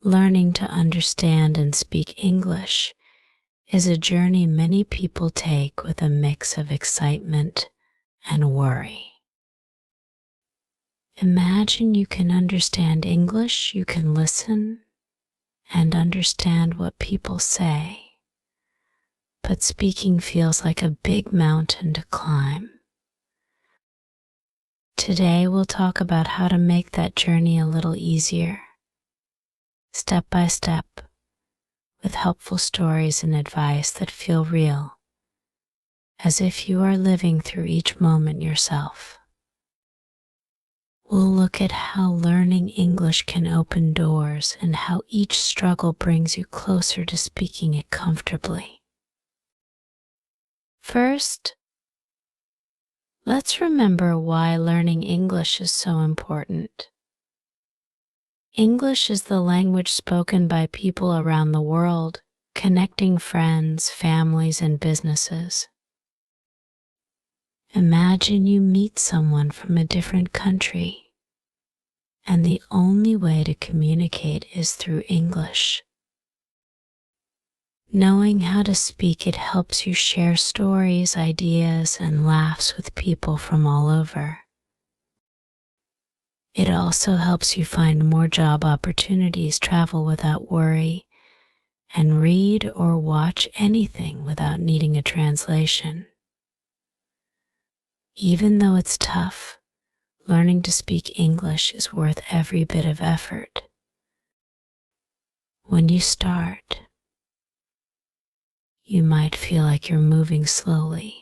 Learning to understand and speak English is a journey many people take with a mix of excitement and worry. Imagine you can understand English, you can listen and understand what people say, but speaking feels like a big mountain to climb. Today we'll talk about how to make that journey a little easier, step by step, with helpful stories and advice that feel real, as if you are living through each moment yourself. We'll look at how learning English can open doors and how each struggle brings you closer to speaking it comfortably. First, let's remember why learning English is so important. English is the language spoken by people around the world, connecting friends, families, and businesses. Imagine you meet someone from a different country, and the only way to communicate is through English. Knowing how to speak it helps you share stories, ideas, and laughs with people from all over. It also helps you find more job opportunities, travel without worry, and read or watch anything without needing a translation. Even though it's tough, learning to speak English is worth every bit of effort. When you start, you might feel like you're moving slowly.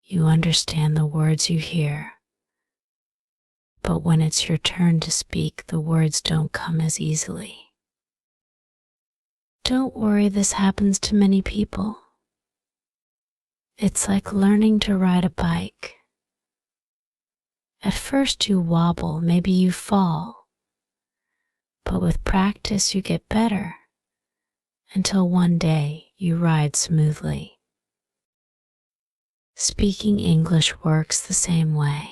You understand the words you hear, but when it's your turn to speak, the words don't come as easily. Don't worry, this happens to many people. It's like learning to ride a bike. At first you wobble, maybe you fall, but with practice you get better until one day you ride smoothly. Speaking English works the same way.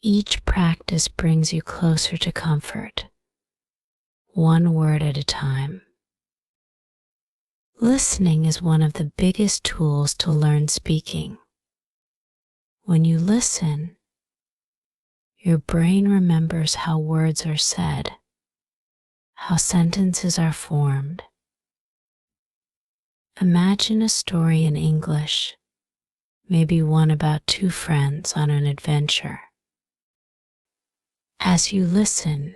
Each practice brings you closer to comfort, one word at a time. Listening is one of the biggest tools to learn speaking. When you listen, your brain remembers how words are said, how sentences are formed. Imagine a story in English, maybe one about two friends on an adventure. As you listen,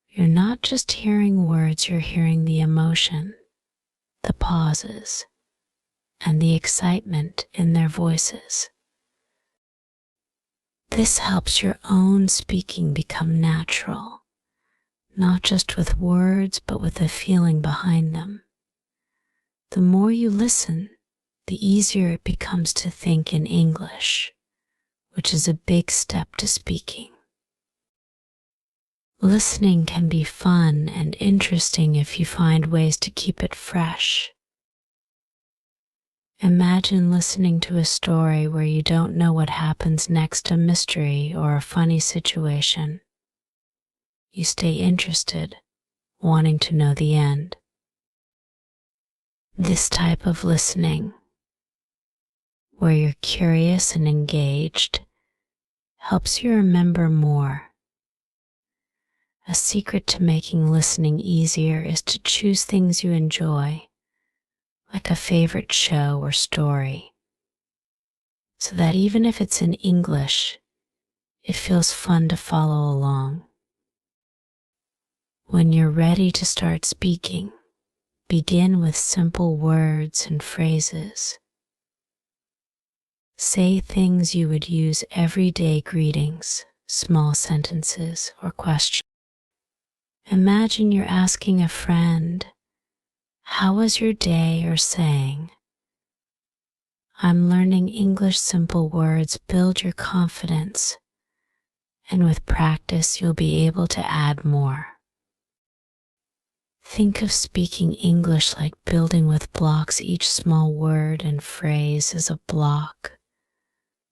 you're not just hearing words, you're hearing the emotion, the pauses, and the excitement in their voices. This helps your own speaking become natural, not just with words, but with a feeling behind them. The more you listen, the easier it becomes to think in English, which is a big step to speaking. Listening can be fun and interesting if you find ways to keep it fresh. Imagine listening to a story where you don't know what happens next, a mystery or a funny situation. You stay interested, wanting to know the end. This type of listening, where you're curious and engaged, helps you remember more. A secret to making listening easier is to choose things you enjoy, like a favorite show or story, so that even if it's in English, it feels fun to follow along. When you're ready to start speaking, begin with simple words and phrases. Say things you would use everyday, greetings, small sentences, or questions. Imagine you're asking a friend, "How was your day?" or saying, "I'm learning English." Simple words build your confidence, and with practice you'll be able to add more. Think of speaking English like building with blocks. Each small word and phrase is a block,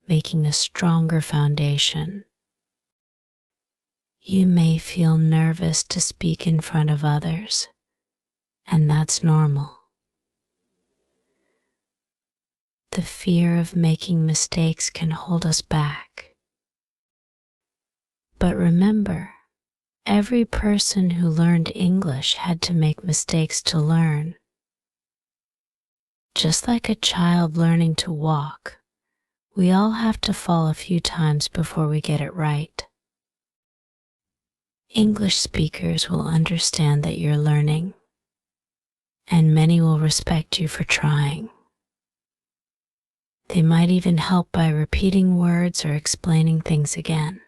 making a stronger foundation. You may feel nervous to speak in front of others, and that's normal. The fear of making mistakes can hold us back. But remember, every person who learned English had to make mistakes to learn. Just like a child learning to walk, we all have to fall a few times before we get it right. English speakers will understand that you're learning, and many will respect you for trying. They might even help by repeating words or explaining things again.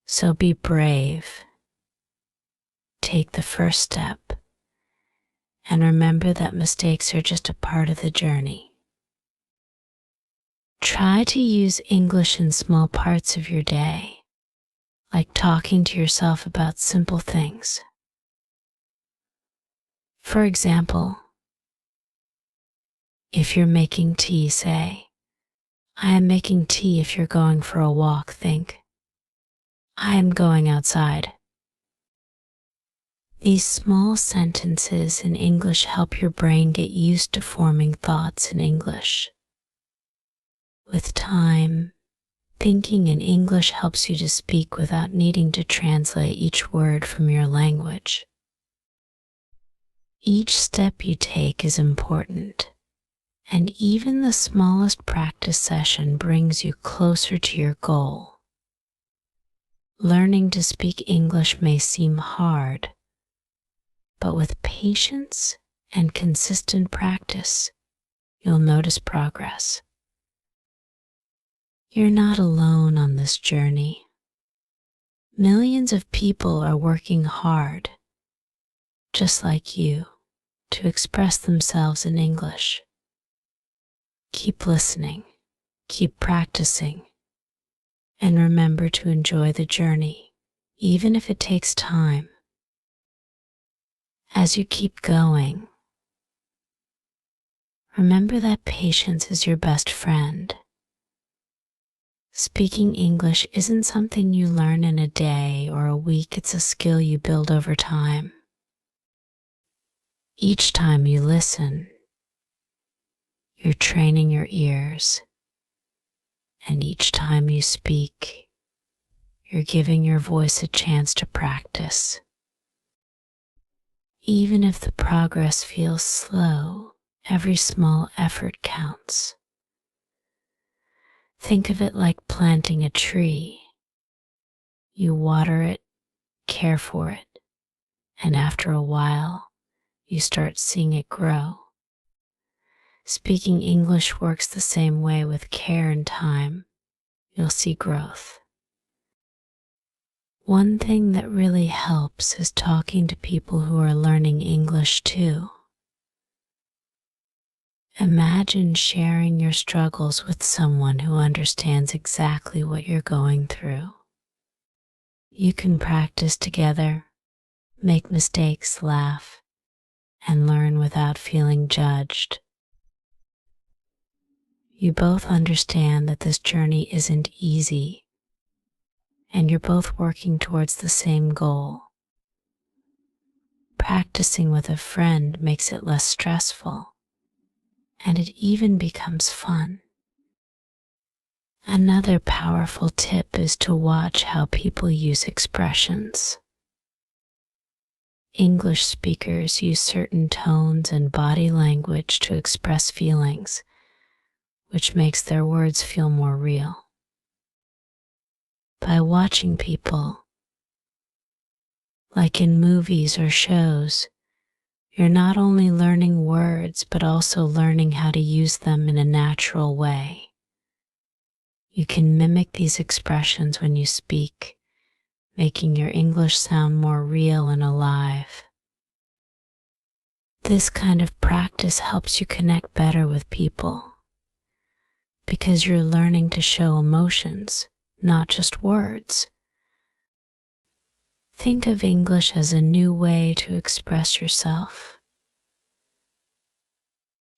So be brave. Take the first step, and remember that mistakes are just a part of the journey. Try to use English in small parts of your day, like talking to yourself about simple things. For example, if you're making tea, say, "I am making tea." If you're going for a walk, think, "I am going outside." These small sentences in English help your brain get used to forming thoughts in English. With time, thinking in English helps you to speak without needing to translate each word from your language. Each step you take is important, and even the smallest practice session brings you closer to your goal. Learning to speak English may seem hard, but with patience and consistent practice, you'll notice progress. You're not alone on this journey. Millions of people are working hard, just like you, to express themselves in English. Keep listening, keep practicing, and remember to enjoy the journey, even if it takes time. As you keep going, remember that patience is your best friend. Speaking English isn't something you learn in a day or a week, it's a skill you build over time. Each time you listen, you're training your ears, and each time you speak, you're giving your voice a chance to practice. Even if the progress feels slow, every small effort counts. Think of it like planting a tree. You water it, care for it, and after a while, you start seeing it grow. Speaking English works the same way. With care and time, you'll see growth. One thing that really helps is talking to people who are learning English too. Imagine sharing your struggles with someone who understands exactly what you're going through. You can practice together, make mistakes, laugh, and learn without feeling judged. You both understand that this journey isn't easy, and you're both working towards the same goal. Practicing with a friend makes it less stressful, and it even becomes fun. Another powerful tip is to watch how people use expressions. English speakers use certain tones and body language to express feelings, which makes their words feel more real. By watching people, like in movies or shows, you're not only learning words, but also learning how to use them in a natural way. You can mimic these expressions when you speak, making your English sound more real and alive. This kind of practice helps you connect better with people, because you're learning to show emotions, not just words. Think of English as a new way to express yourself.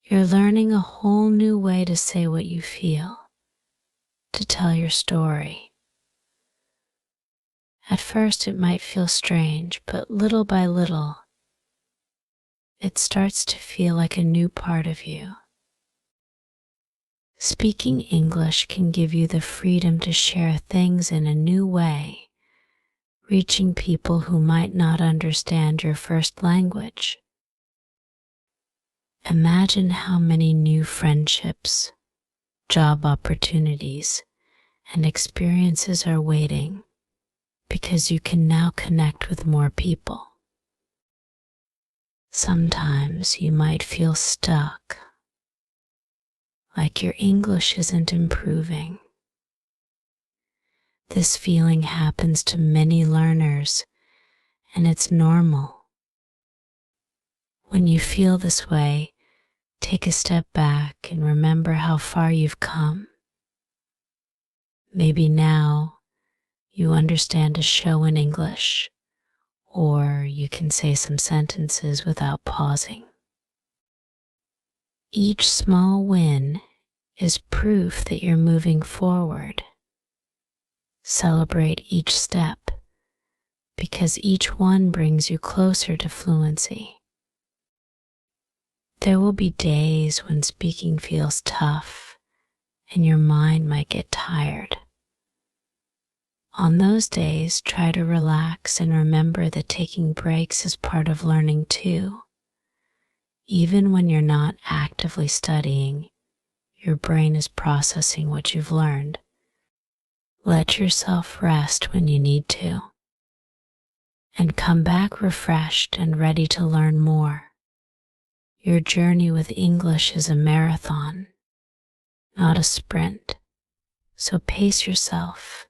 You're learning a whole new way to say what you feel, to tell your story. At first it might feel strange, but little by little, it starts to feel like a new part of you. Speaking English can give you the freedom to share things in a new way, reaching people who might not understand your first language. Imagine how many new friendships, job opportunities, and experiences are waiting because you can now connect with more people. Sometimes you might feel stuck, like your English isn't improving. This feeling happens to many learners, and it's normal. When you feel this way, take a step back and remember how far you've come. Maybe now you understand a show in English, or you can say some sentences without pausing. Each small win is proof that you're moving forward. Celebrate each step, because each one brings you closer to fluency. There will be days when speaking feels tough and your mind might get tired. On those days, try to relax and remember that taking breaks is part of learning too. Even when you're not actively studying, your brain is processing what you've learned. Let yourself rest when you need to, and come back refreshed and ready to learn more. Your journey with English is a marathon, not a sprint, so pace yourself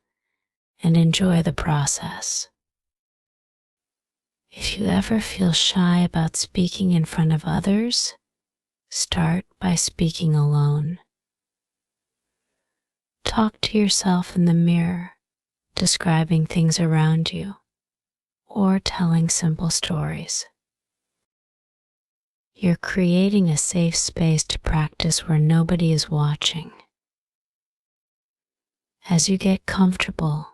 and enjoy the process. If you ever feel shy about speaking in front of others, start by speaking alone. Talk to yourself in the mirror, describing things around you, or telling simple stories. You're creating a safe space to practice where nobody is watching. As you get comfortable,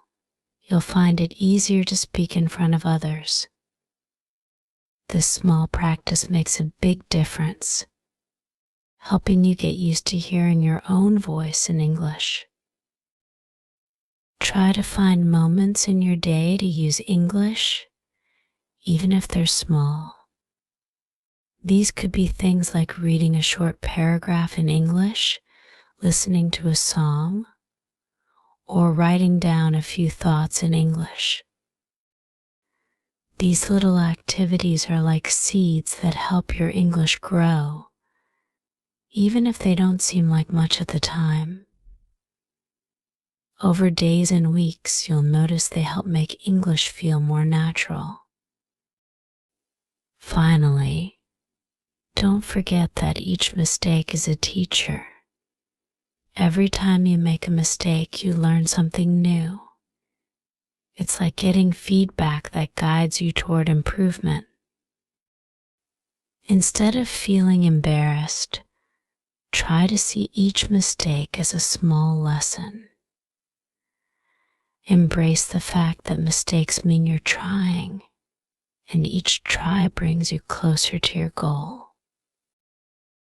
you'll find it easier to speak in front of others. This small practice makes a big difference, helping you get used to hearing your own voice in English. Try to find moments in your day to use English, even if they're small. These could be things like reading a short paragraph in English, listening to a song, or writing down a few thoughts in English. These little activities are like seeds that help your English grow, even if they don't seem like much at the time. Over days and weeks, you'll notice they help make English feel more natural. Finally, don't forget that each mistake is a teacher. Every time you make a mistake, you learn something new. It's like getting feedback that guides you toward improvement. Instead of feeling embarrassed, try to see each mistake as a small lesson. Embrace the fact that mistakes mean you're trying, and each try brings you closer to your goal.